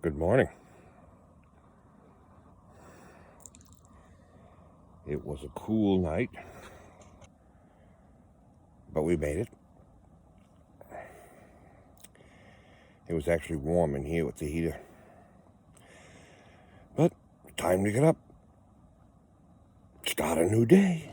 Good morning. It was a cool night, but we made it. It was actually warm in here with the heater. But time to get up. Start a new day.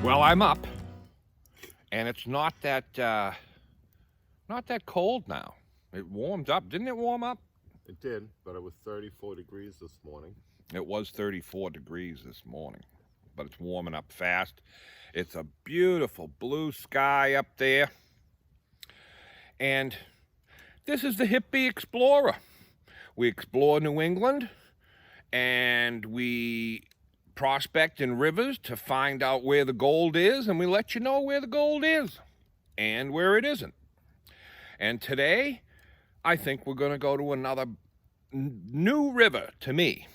Well, I'm up, and it's not that cold now. It warmed up. Didn't it warm up? It did, but it was 34 degrees this morning. It was 34 degrees this morning, but it's warming up fast. It's a beautiful blue sky up there. And this is the Hippie Explorer. We explore New England, and we prospect in rivers to find out where the gold is, and we let you know where the gold is and where it isn't. And today, I think we're going to go to another new river to me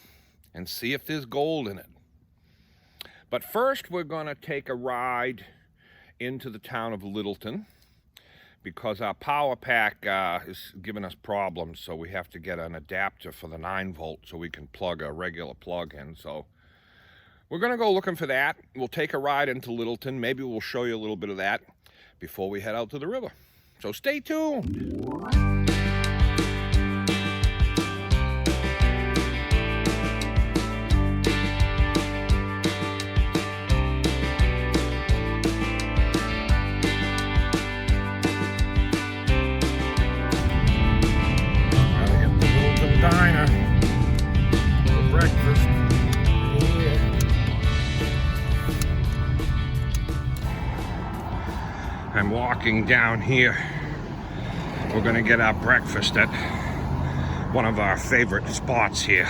and see if there's gold in it. But first, we're going to take a ride into the town of Littleton because our power pack is giving us problems, so we have to get an adapter for the 9-volt so we can plug a regular plug in. So we're going to go looking for that. We'll take a ride into Littleton. Maybe we'll show you a little bit of that before we head out to the river. So stay tuned. Gotta hit the Littleton Diner for breakfast. I'm walking down here. We're gonna get our breakfast at one of our favorite spots here.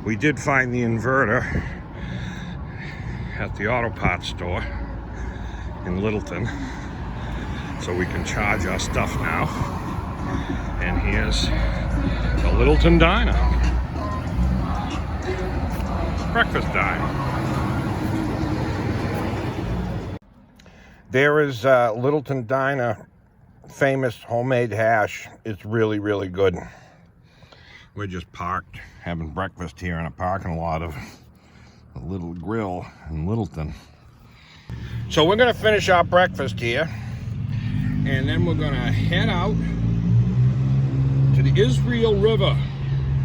We did find the inverter at the auto parts store in Littleton, so we can charge our stuff now. And here's the Littleton Diner. Breakfast diner. There is Littleton Diner famous homemade hash. It's really, really good. We're just parked having breakfast here in a parking lot of a little grill in Littleton. So we're gonna finish our breakfast here, and then we're gonna head out to the Israel River,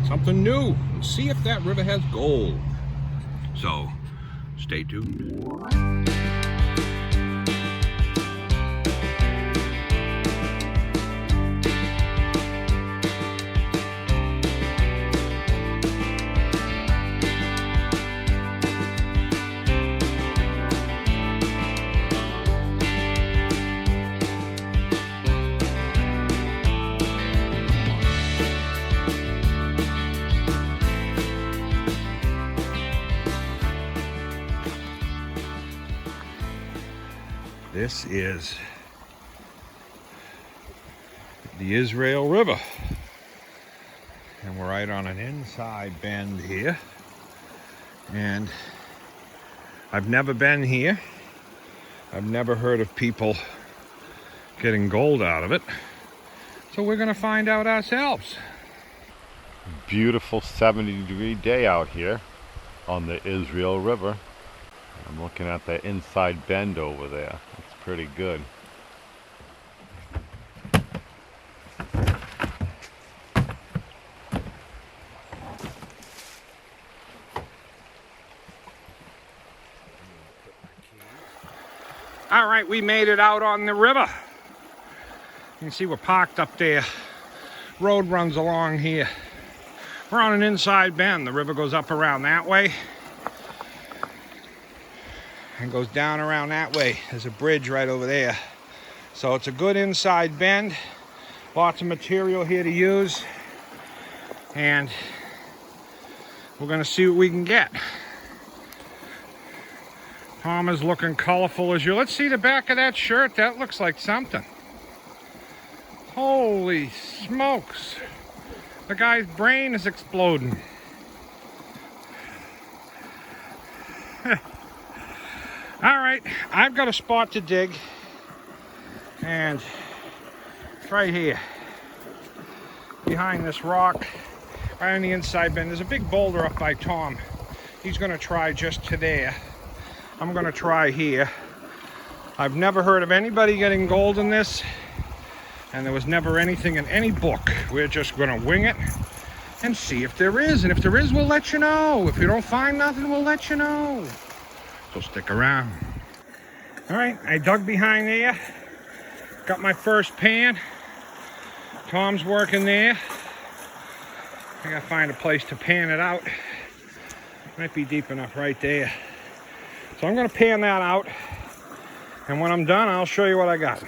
something new, and see if that river has gold. So stay tuned. This is the Israel River, and we're right on an inside bend here, and I've never been here. I've never heard of people getting gold out of it, so we're gonna find out ourselves. Beautiful 70-degree day out here on the Israel River. I'm looking at the inside bend over there. It's pretty good. All right, we made it out on the river. You can see we're parked up there. Road runs along here. We're on an inside bend. The river goes up around that way and goes down around that way. There's a bridge right over there. So it's a good inside bend. Lots of material here to use. And we're gonna see what we can get. Tom is looking colorful as you. Let's see the back of that shirt. That looks like something. Holy smokes. The guy's brain is exploding. All right, I've got a spot to dig. And it's right here. Behind this rock. Right on the inside bend. There's a big boulder up by Tom. He's gonna try just to there. I'm gonna try here. I've never heard of anybody getting gold in this, and there was never anything in any book. We're just gonna wing it and see if there is. And if there is, we'll let you know. If you don't find nothing, we'll let you know. So stick around. All right, I dug behind there. Got my first pan. Tom's working there. I gotta find a place to pan it out. Might be deep enough right there. So I'm gonna pan that out. And when I'm done, I'll show you what I got.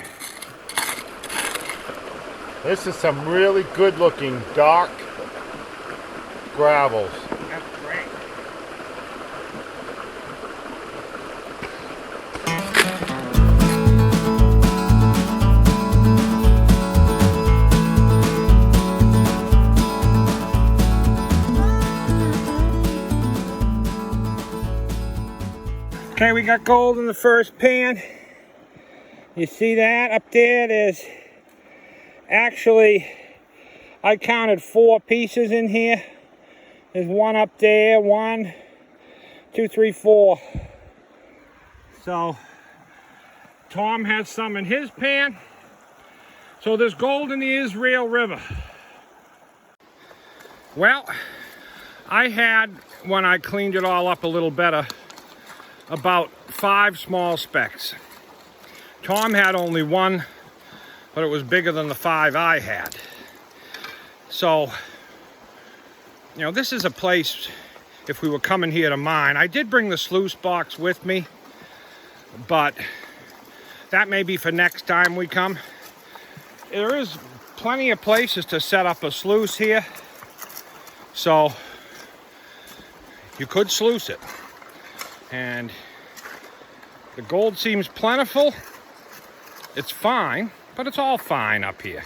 This is some really good looking dark gravels. That's great. Okay, we got gold in the first pan. You see that up there? There's actually, I counted 4 pieces in here. There's one up there, 1, 2, 3, 4. So Tom had some in his pan. So there's gold in the Israel River. Well, I had, when I cleaned it all up a little better, about 5 small specks. Tom had only 1, but it was bigger than the 5 I had. So, you know, this is a place, if we were coming here to mine, I did bring the sluice box with me, but that may be for next time we come. There is plenty of places to set up a sluice here, so you could sluice it. And the gold seems plentiful. It's fine, but it's all fine up here.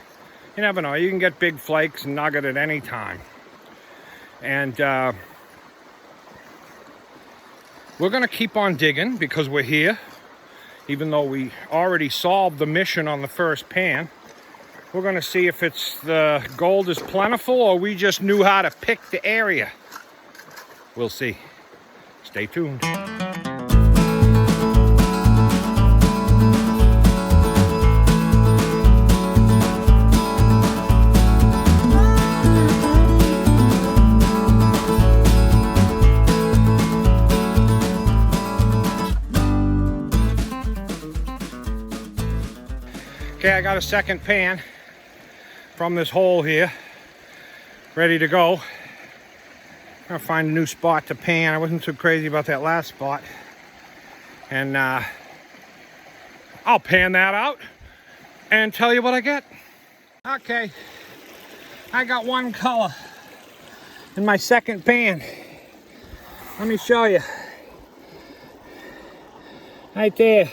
You never know. You can get big flakes and nugget at any time. And we're going to keep on digging because we're here. Even though we already solved the mission on the first pan. We're going to see if it's the gold is plentiful or we just knew how to pick the area. We'll see. Stay tuned. Okay, I got a second pan from this hole here, ready to go. I'm gonna find a new spot to pan. I wasn't too crazy about that last spot. And I'll pan that out and tell you what I get. Okay, I got 1 color in my second pan. Let me show you. Right there.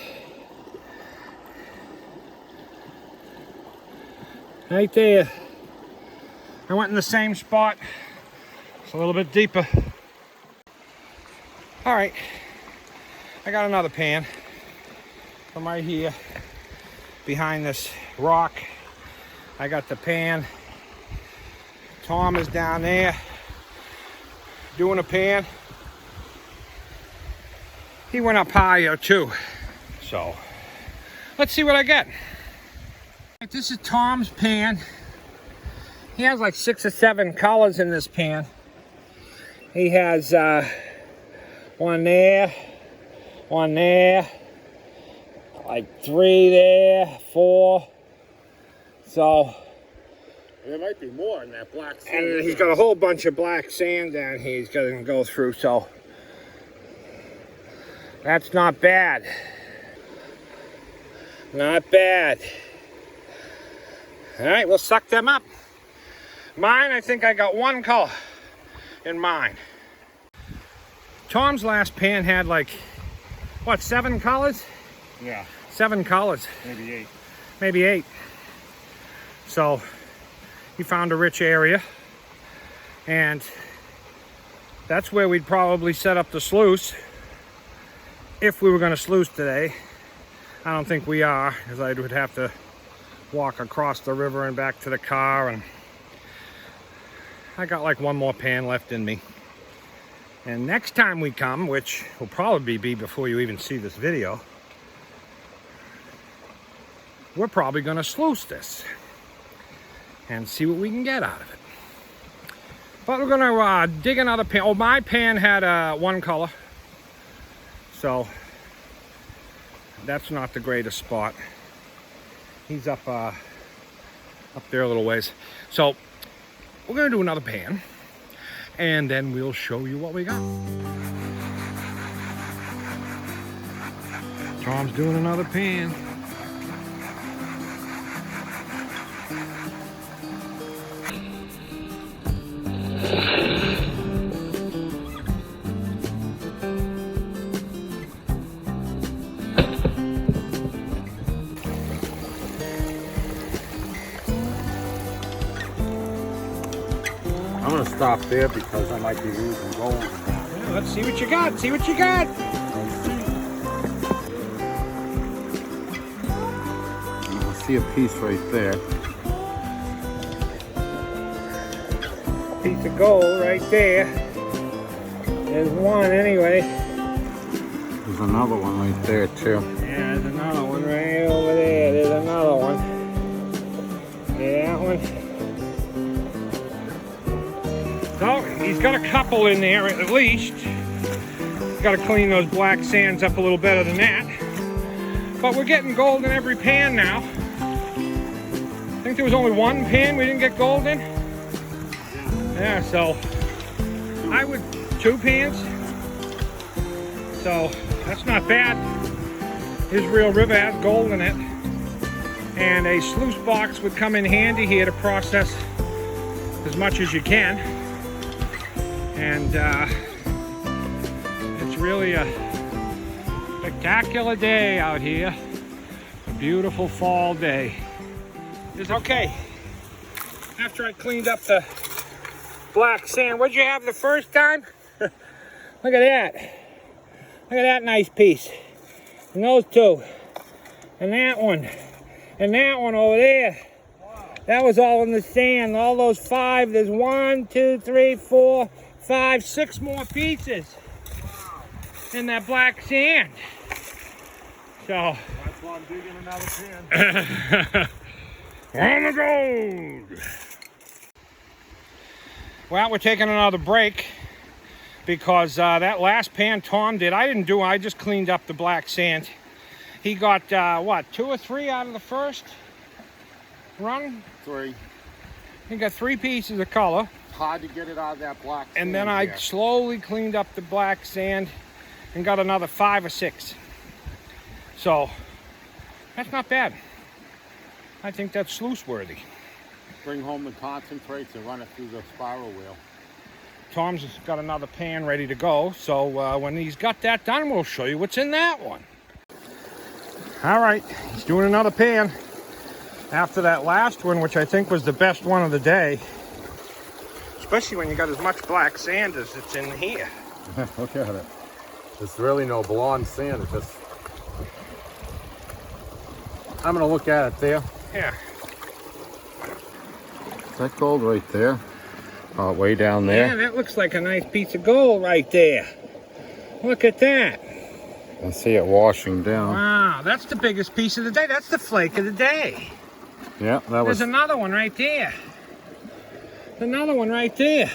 Right there. I went in the same spot. It's a little bit deeper. All right. I got another pan from right here behind this rock. I got the pan. Tom is down there doing a pan. He went up higher too. So let's see what I get. This is Tom's pan. He has like 6 or 7 colors in this pan. He has 1 there, 1 there, like 3 there, 4. So There might be more in that black sand. And he's got a whole bunch of black sand down here he's going to go through, so that's not bad. Not bad. All right, we'll suck them up. Mine, I think I got one color in mine. Tom's last pan had like, what, 7 colors? Yeah. 7 colors. Maybe 8. Maybe 8. So he found a rich area, and that's where we'd probably set up the sluice if we were going to sluice today. I don't think we are, because I would have to walk across the river and back to the car, and I got like one more pan left in me. And next time we come, which will probably be before you even see this video, we're probably going to sluice this and see what we can get out of it. But we're going to dig another pan. Oh, my pan had one color, so that's not the greatest spot. He's up there a little ways. So we're going to do another pan, and then we'll show you what we got. Tom's doing another pan. I'm going to stop there because I might be losing gold. Yeah, let's see what you got. See what you got. You can see a piece right there. Piece of gold right there. There's one anyway. There's another one right there too. Yeah, there's another one right over there. There's another one. Yeah, that one. So, he's got a couple in there at least. He's got to clean those black sands up a little better than that. But we're getting gold in every pan now. I think there was only one pan we didn't get gold in. Yeah, so I would 2 pans. So that's not bad. Israel River has gold in it. And a sluice box would come in handy here to process as much as you can. And it's really a spectacular day out here. A beautiful fall day. Okay, after I cleaned up the black sand, what'd you have the first time? Look at that. Look at that nice piece. And those 2. And that one. And that one over there. That was all in the sand. All those 5. There's 1, 2, 3, 4, 5, 6 more pieces in that black sand. So That's why I'm digging another pan. on the gold. Well, we're taking another break because that last pan Tom did, I didn't do. I just cleaned up the black sand. He got what, 2 or 3 out of the first run? 3. He got 3 pieces of color. Hard to get it out of that black sand. And then I slowly cleaned up the black sand and got another 5 or 6. So that's not bad. I think that's sluice worthy. Bring home the concentrates and run it through the spiral wheel. Tom's got another pan ready to go. So when he's got that done, we'll show you what's in that one. All right, he's doing another pan after that last one, which I think was the best one of the day. Especially when you got as much black sand as it's in here. Look at it. There's really no blonde sand. It's just... I'm going to look at it there. Yeah. Is that gold right there? Oh, way down there? Yeah, that looks like a nice piece of gold right there. Look at that. I see it washing down. Wow, that's the biggest piece of the day. That's the flake of the day. Yeah, that was... There's another one right there. Another one right there.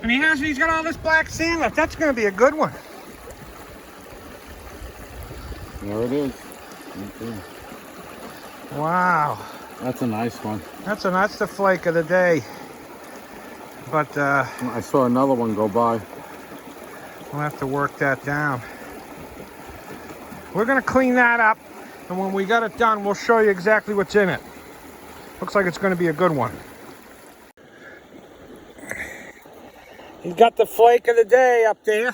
And he's got all this black sand left. That's going to be a good one. There it is. Right there. Wow. That's a nice one. That's the flake of the day. But I saw another one go by. we'll have to work that down. We're gonna clean that up, and when we got it done, we'll show you exactly what's in it. Looks like it's gonna be a good one. He's got the flake of the day up there.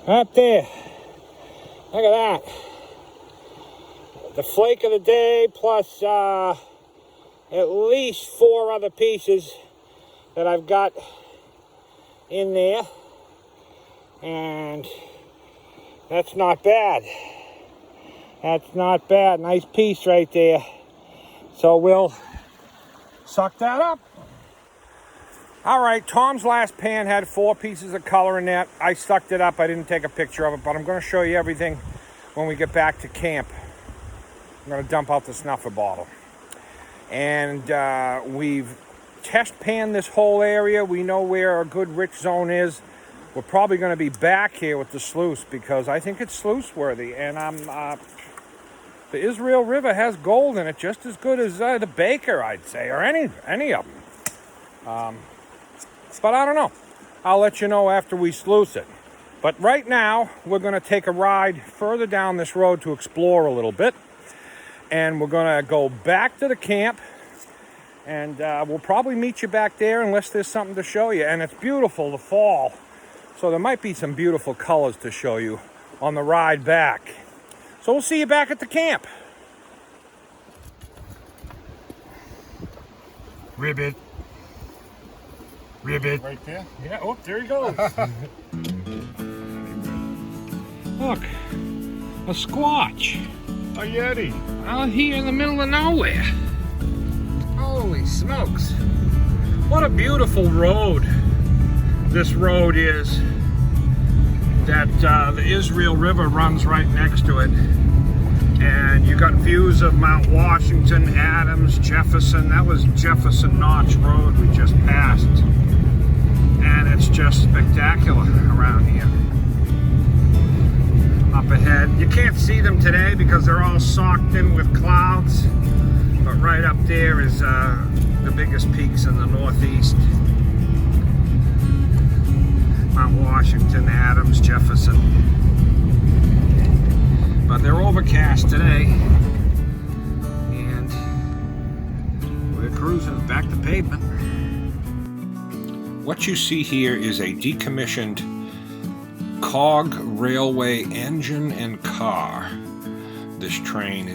Up there. Look at that. The flake of the day plus at least 4 other pieces that I've got in there. And that's not bad. That's not bad. Nice piece right there. So we'll suck that up. All right, Tom's last pan had 4 pieces of color in that. I sucked it up. I didn't take a picture of it, but I'm going to show you everything when we get back to camp. I'm going to dump out the snuffer bottle. And we've test panned this whole area. We know where a good rich zone is. We're probably going to be back here with the sluice because I think it's sluice worthy. And the Israel River has gold in it just as good as the Baker, I'd say, or any of them. But I don't know. I'll let you know after we sluice it. But right now, we're going to take a ride further down this road to explore a little bit. And we're going to go back to the camp. And we'll probably meet you back there unless there's something to show you. And it's beautiful, the fall. So there might be some beautiful colors to show you on the ride back. So we'll see you back at the camp. Ribbit. Ribbit. Right there? Yeah, oh, there he goes. Look, a squatch. A Yeti. Out here in the middle of nowhere. Holy smokes. What a beautiful road this road is. That the Israel River runs right next to it. And you got views of Mount Washington, Adams, Jefferson. That was Jefferson NH Road we just passed. And it's just spectacular around here. Up ahead. You can't see them today because they're all socked in with clouds. But right up there is the biggest peaks in the northeast. Mount Washington, Adams, Jefferson. But they're overcast today. And we're cruising back to pavement. What you see here is a decommissioned cog railway engine and car. This train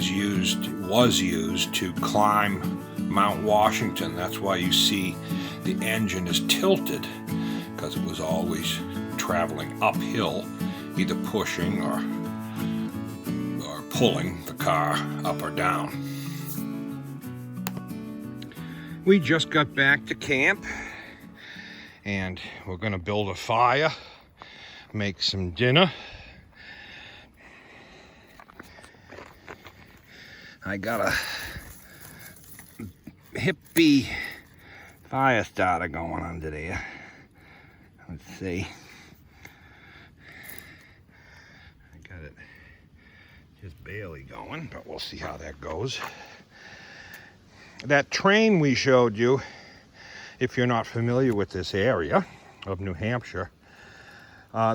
was used to climb Mount Washington. That's why you see the engine is tilted, because it was always traveling uphill, either pushing or pulling the car up or down. We just got back to camp and we're gonna build a fire, make some dinner. I got a hippie fire starter going under there. Let's see. I got it just barely going, but we'll see how that goes. That train we showed you, if you're not familiar with this area of New Hampshire,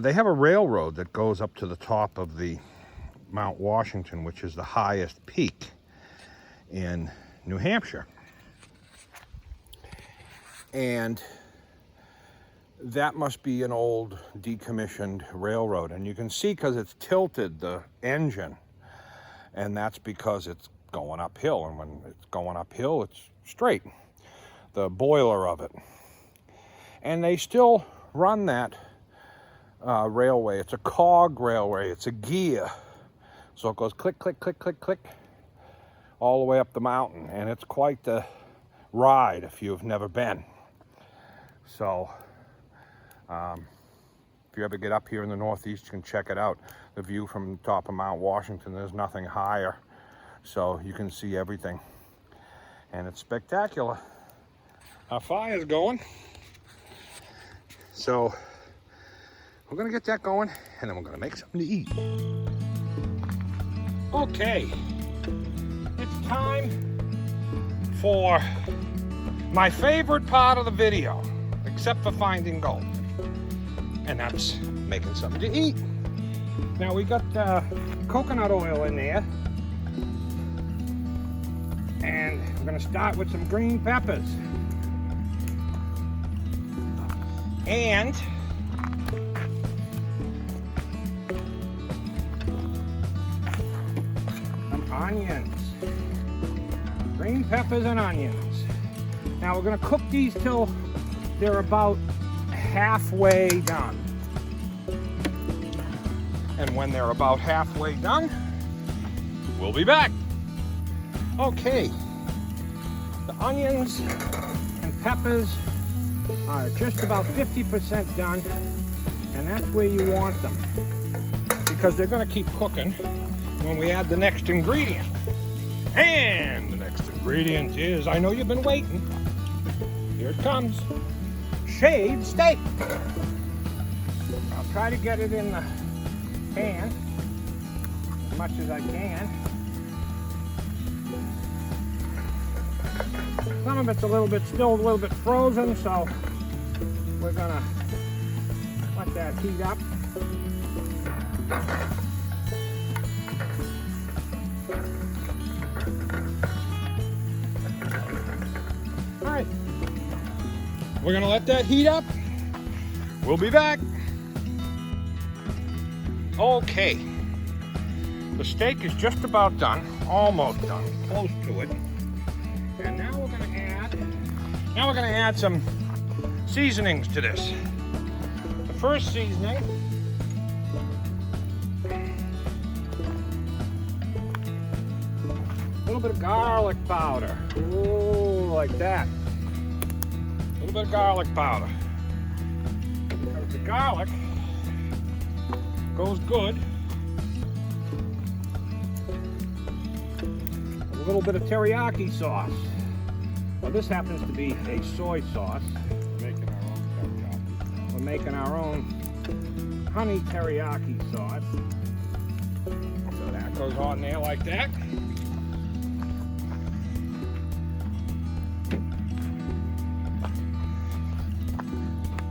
they have a railroad that goes up to the top of the Mount Washington, which is the highest peak in New Hampshire. And that must be an old decommissioned railroad. And you can see because it's tilted, the engine, and that's because it's going uphill. And when it's going uphill, it's straight, the boiler of it. And they still run that railway. It's a cog railway. It's a gear. So it goes click, click, click, click, click, all the way up the mountain. And it's quite the ride if you've never been. So if you ever get up here in the Northeast, you can check it out. The view from the top of Mount Washington, there's nothing higher. So you can see everything. And it's spectacular. Our fire's going. So we're gonna get that going and then we're gonna make something to eat. Okay, it's it's time for my favorite part of the video, except for finding gold, and that's making something to eat. Now we got coconut oil in there, and we're going to start with some green peppers and some onions. Green peppers and onions. Now we're going to cook these till they're about halfway done. And when they're about halfway done, we'll be back. Okay, the onions and peppers are just about 50% done, and that's where you want them, because they're going to keep cooking when we add the next ingredient. And the next ingredient is, I know you've been waiting, here it comes, shaved steak. I'll try to get it in the pan as much as I can. Some of it's still a little bit frozen, so we're gonna let that heat up. All right, we're gonna let that heat up. We'll be back. Okay, the steak is just about done, almost done, close to it. And now we're gonna add some seasonings to this. The first seasoning a little bit of garlic powder. Ooh, like that. A little bit of garlic powder. Because the garlic goes good. A little bit of teriyaki sauce. Well, this happens to be a soy sauce. We're making our own honey teriyaki sauce. So that goes on there like that.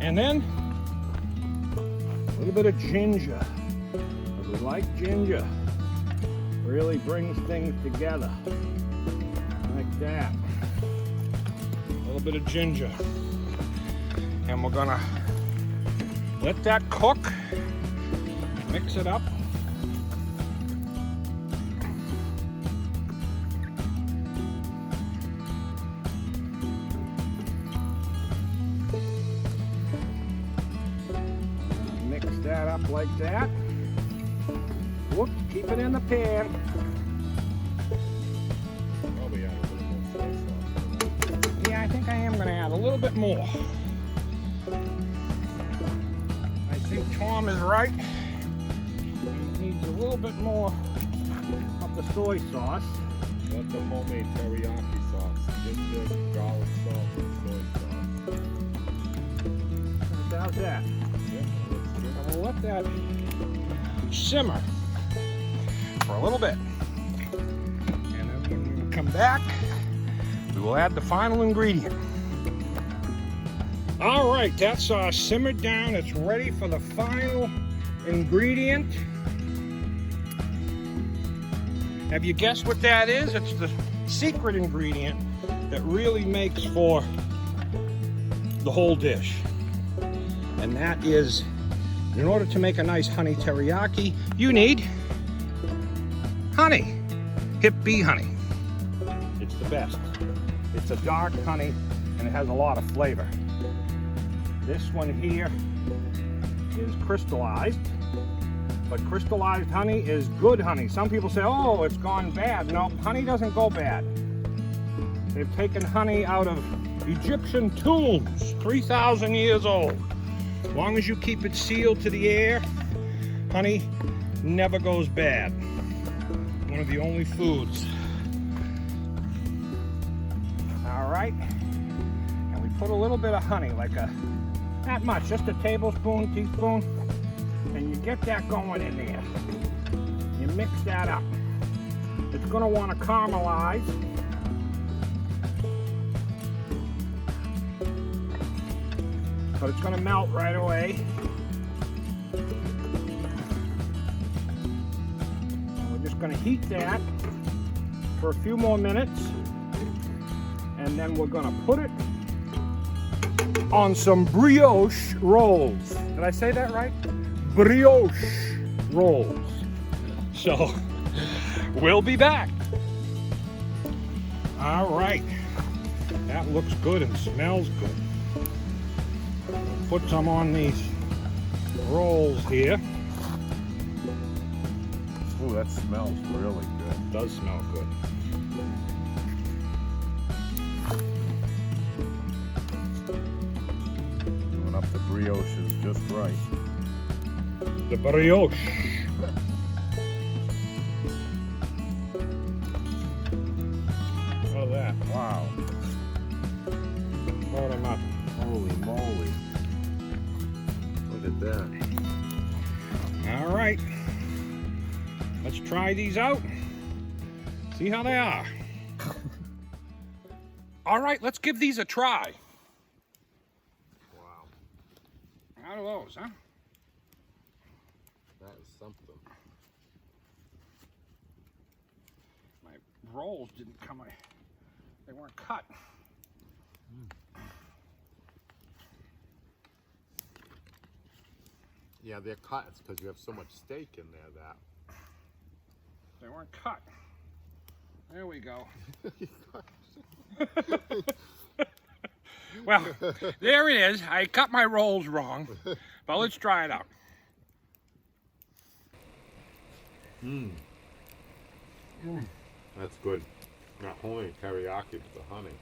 And then a little bit of ginger. We like ginger. Really brings things together. Like that. A little bit of ginger. And we're gonna let that cook. Mix it up. Mix that up like that. Whoops, keep it in the pan. Probably add a little more soy sauce. Yeah, I think I am going to add a little bit more. I think Tom is right. It needs a little bit more of the soy sauce. Not the homemade teriyaki sauce, just the garlic salt and soy sauce. How's that? Yeah, that's good. And we'll let that simmer for a little bit. And then when we come back, we will add the final ingredient. All right, that's simmered down. It's ready for the final ingredient. Have you guessed what that is? It's the secret ingredient that really makes for the whole dish. And that is, in order to make a nice honey teriyaki, you need honey, hip bee honey. It's the best. It's a dark honey and it has a lot of flavor. This one here is crystallized, but crystallized honey is good honey. Some people say, oh, it's gone bad. No, honey doesn't go bad. They've taken honey out of Egyptian tombs, 3,000 years old. As long as you keep it sealed to the air, honey never goes bad. One of the only foods. All right, and we put a little bit of honey, like not much, just a tablespoon, teaspoon, and you get that going in there. You mix that up. It's going to want to caramelize. But it's going to melt right away. And we're just going to heat that for a few more minutes. And then we're going to put it on some brioche rolls. Did I say that right? Brioche rolls. So, we'll be back. All right. That looks good and smells good. We'll put some on these rolls here. Ooh, that smells really good. It does smell good. Doing up the brioches just right. The brioche. Look at that. Wow. Load them up. Holy moly. Look at that. All right. Let's try these out. See how they are. All right, let's give these a try. Wow. How are those, huh? That is something. My rolls didn't come, they weren't cut. Yeah, they're cut. It's because you have so much steak in there that. They weren't cut. There we go. Well, there it is. I cut my rolls wrong, but let's try it out. That's good. Not only teriyaki, but the honey.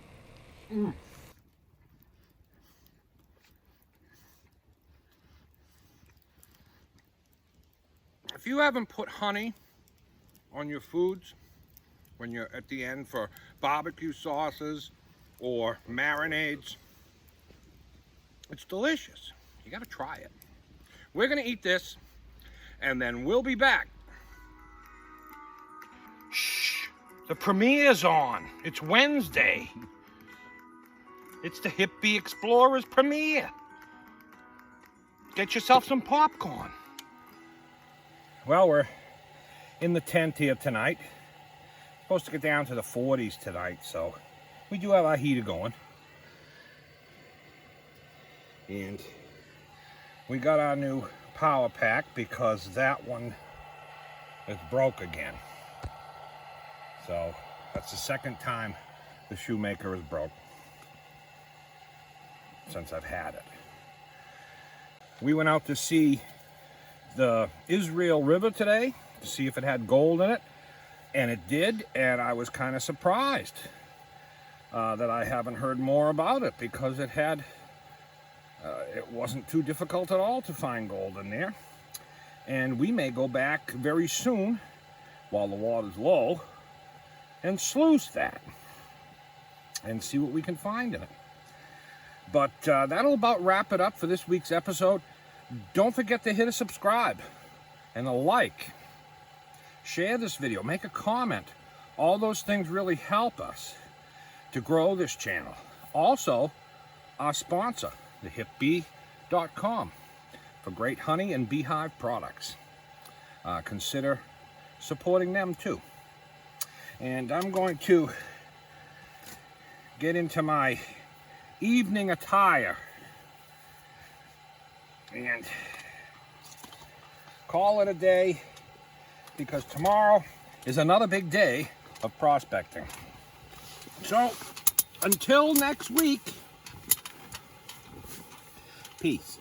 If you haven't put honey on your foods when you're at the end for barbecue sauces or marinades, it's delicious. You gotta try it. We're gonna eat this and then we'll be back. Shh, the premiere's on. It's Wednesday. It's the Hippie Explorers premiere. Get yourself some popcorn. Well, we're in the tent here tonight. Supposed to get down to the 40s tonight, so we do have our heater going. And we got our new power pack because that one is broke again. So that's the second time the shoemaker is broke since I've had it. We went out to see the Israel River today to see if it had gold in it, and it did, and I was kind of surprised that I haven't heard more about it because it had it wasn't too difficult at all to find gold in there. And we may go back very soon while the water's low and sluice that and see what we can find in it. But that'll about wrap it up for this week's episode. Don't forget to hit a subscribe and a like. Share this video, make a comment. All those things really help us to grow this channel. Also, our sponsor, thehipbee.com, for great honey and beehive products. Consider supporting them too. And I'm going to get into my evening attire and call it a day, because tomorrow is another big day of prospecting. So, until next week, peace.